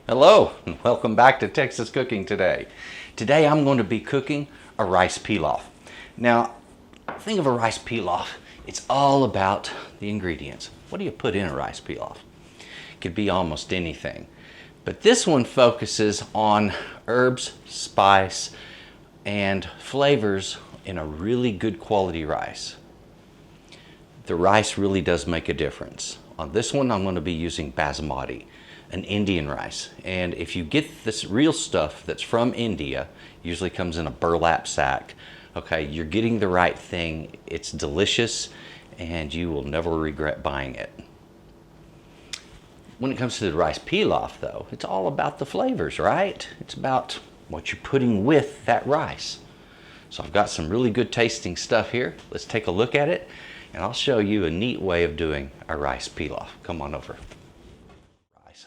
Hello, and welcome back to Texas Cooking Today. Today I'm going to be cooking a rice pilaf. Now, think of a rice pilaf, it's all about the ingredients. What do you put in a rice pilaf? It could be almost anything. But this one focuses on herbs, spice, and flavors in a really good quality rice. The rice really does make a difference. On this one, I'm going to be using basmati, an Indian rice. And if you get this real stuff that's from India, usually comes in a burlap sack, okay, you're getting the right thing. It's delicious and you will never regret buying it. When it comes to the rice pilaf though, it's all about the flavors, right? It's about what you're putting with that rice. So I've got some really good tasting stuff here. Let's take a look at it and I'll show you a neat way of doing a rice pilaf. Come on over.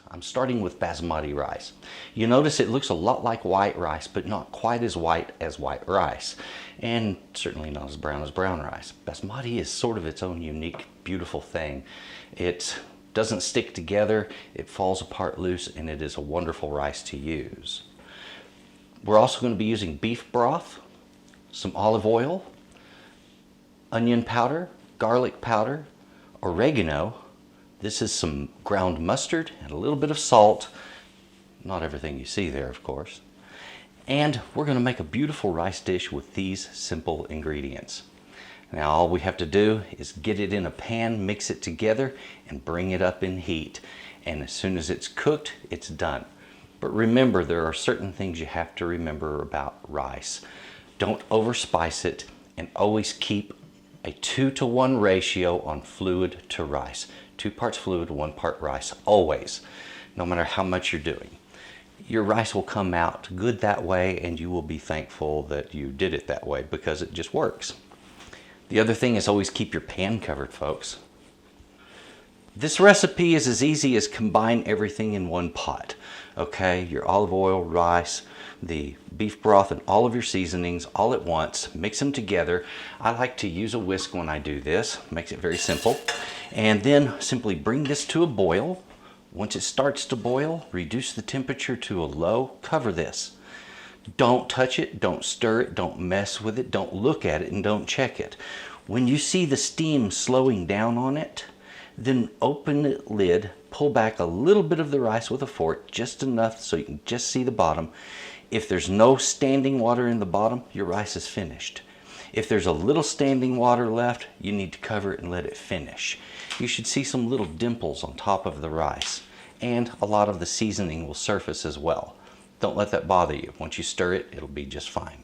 I'm starting with basmati rice. You notice it looks a lot like white rice, but not quite as white as white rice, and certainly not as brown rice. Basmati is sort of its own unique, beautiful thing. It doesn't stick together, it falls apart loose, and it is a wonderful rice to use. We're also going to be using beef broth, some olive oil, onion powder, garlic powder, oregano. This is some ground mustard and a little bit of salt. Not everything you see there, of course. And we're going to make a beautiful rice dish with these simple ingredients. Now all we have to do is get it in a pan, mix it together, and bring it up in heat. And as soon as it's cooked, it's done. But remember, there are certain things you have to remember about rice. Don't overspice it, and always keep a 2-to-1 ratio on fluid to rice. 2 parts fluid, 1 part rice, always, no matter how much you're doing. Your rice will come out good that way, and you will be thankful that you did it that way because it just works. The other thing is always keep your pan covered, folks. This recipe is as easy as combine everything in one pot. Okay, your olive oil, rice, the beef broth, and all of your seasonings all at once. Mix them together. I like to use a whisk when I do this. Makes it very simple. And then simply bring this to a boil. Once it starts to boil, reduce the temperature to a low. Cover this. Don't touch it, don't stir it, don't mess with it, don't look at it, and don't check it. When you see the steam slowing down on it, then open the lid, pull back a little bit of the rice with a fork, just enough so you can just see the bottom. If there's no standing water in the bottom, your rice is finished. If there's a little standing water left, you need to cover it and let it finish. You should see some little dimples on top of the rice, and a lot of the seasoning will surface as well. Don't let that bother you. Once you stir it, it'll be just fine.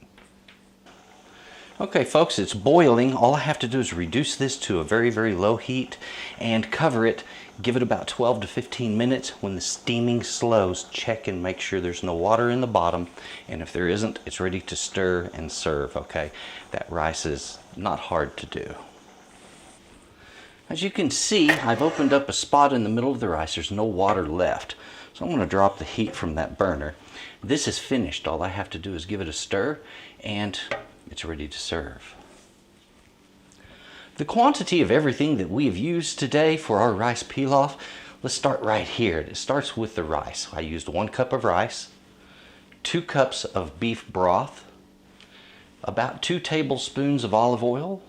Okay folks, it's boiling. All I have to do is reduce this to a very, very low heat and cover it. Give it about 12 to 15 minutes. When the steaming slows, check and make sure there's no water in the bottom. And if there isn't, it's ready to stir and serve, okay? That rice is not hard to do. As you can see, I've opened up a spot in the middle of the rice. There's no water left. So I'm going to drop the heat from that burner. This is finished. All I have to do is give it a stir and it's ready to serve. The quantity of everything that we have used today for our rice pilaf, let's start right here. It starts with the rice. I used 1 cup of rice, 2 cups of beef broth, about 2 tablespoons of olive oil,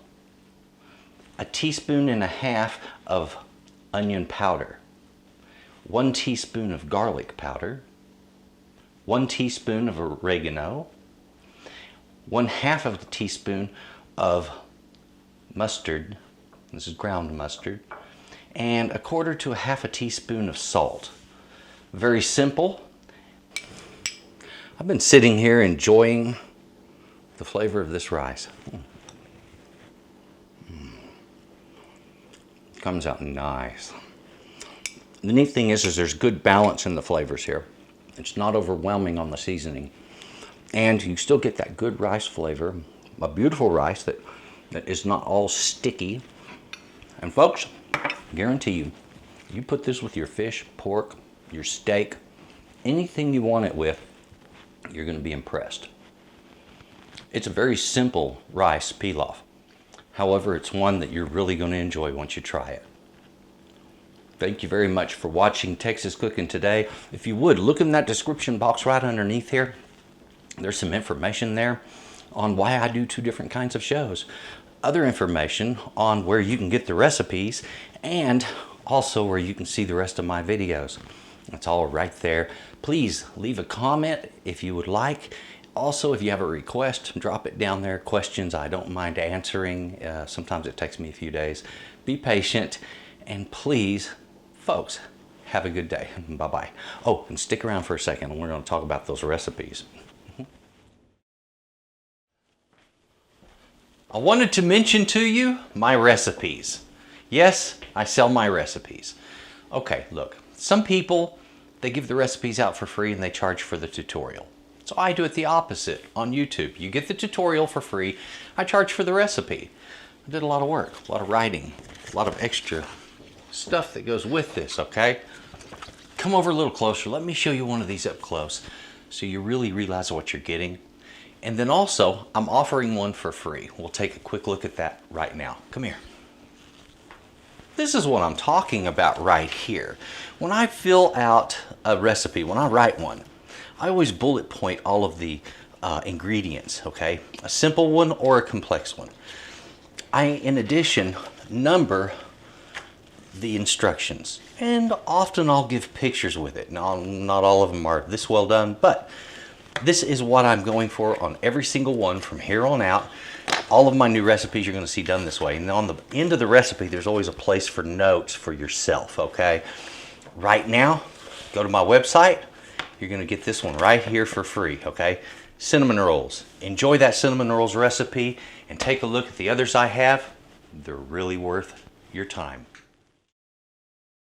a teaspoon and a half of onion powder, 1 teaspoon of garlic powder, 1 teaspoon of oregano, 1/2 of a teaspoon of mustard, this is ground mustard, and 1/4 to 1/2 a teaspoon of salt. Very simple. I've been sitting here enjoying the flavor of this rice. Comes out nice. The neat thing is there's good balance in the flavors here. It's not overwhelming on the seasoning. And you still get that good rice flavor, a beautiful rice that is not all sticky. And folks, I guarantee you, you put this with your fish, pork, your steak, anything you want it with, you're going to be impressed. It's a very simple rice pilaf. However, it's one that you're really going to enjoy once you try it. Thank you very much for watching Texas Cooking Today. If you would, look in that description box right underneath here. There's some information there on why I do 2 different kinds of shows. Other information on where you can get the recipes, and also where you can see the rest of my videos. It's all right there. Please leave a comment if you would like. Also, if you have a request, drop it down there. Questions I don't mind answering. Sometimes it takes me a few days. Be patient, and please, folks, have a good day. Bye-bye. Oh, and stick around for a second, and we're going to talk about those recipes. I wanted to mention to you my recipes. Yes, I sell my recipes. Okay, look, some people, they give the recipes out for free and they charge for the tutorial. So I do it the opposite on YouTube. You get the tutorial for free, I charge for the recipe. I did a lot of work, a lot of writing, a lot of extra stuff that goes with this, okay? Come over a little closer, let me show you one of these up close so you really realize what you're getting. And then also, I'm offering one for free. We'll take a quick look at that right now. Come here. This is what I'm talking about right here. When I fill out a recipe, when I write one, I always bullet point all of the ingredients, okay? A simple one or a complex one. I, in addition, number the instructions. And often I'll give pictures with it. Now, not all of them are this well done, but this is what I'm going for on every single one from here on out. All of my new recipes you're going to see done this way. And on the end of the recipe, there's always a place for notes for yourself, okay? Right now, go to my website. You're going to get this one right here for free, okay? Cinnamon rolls. Enjoy that cinnamon rolls recipe and take a look at the others I have. They're really worth your time.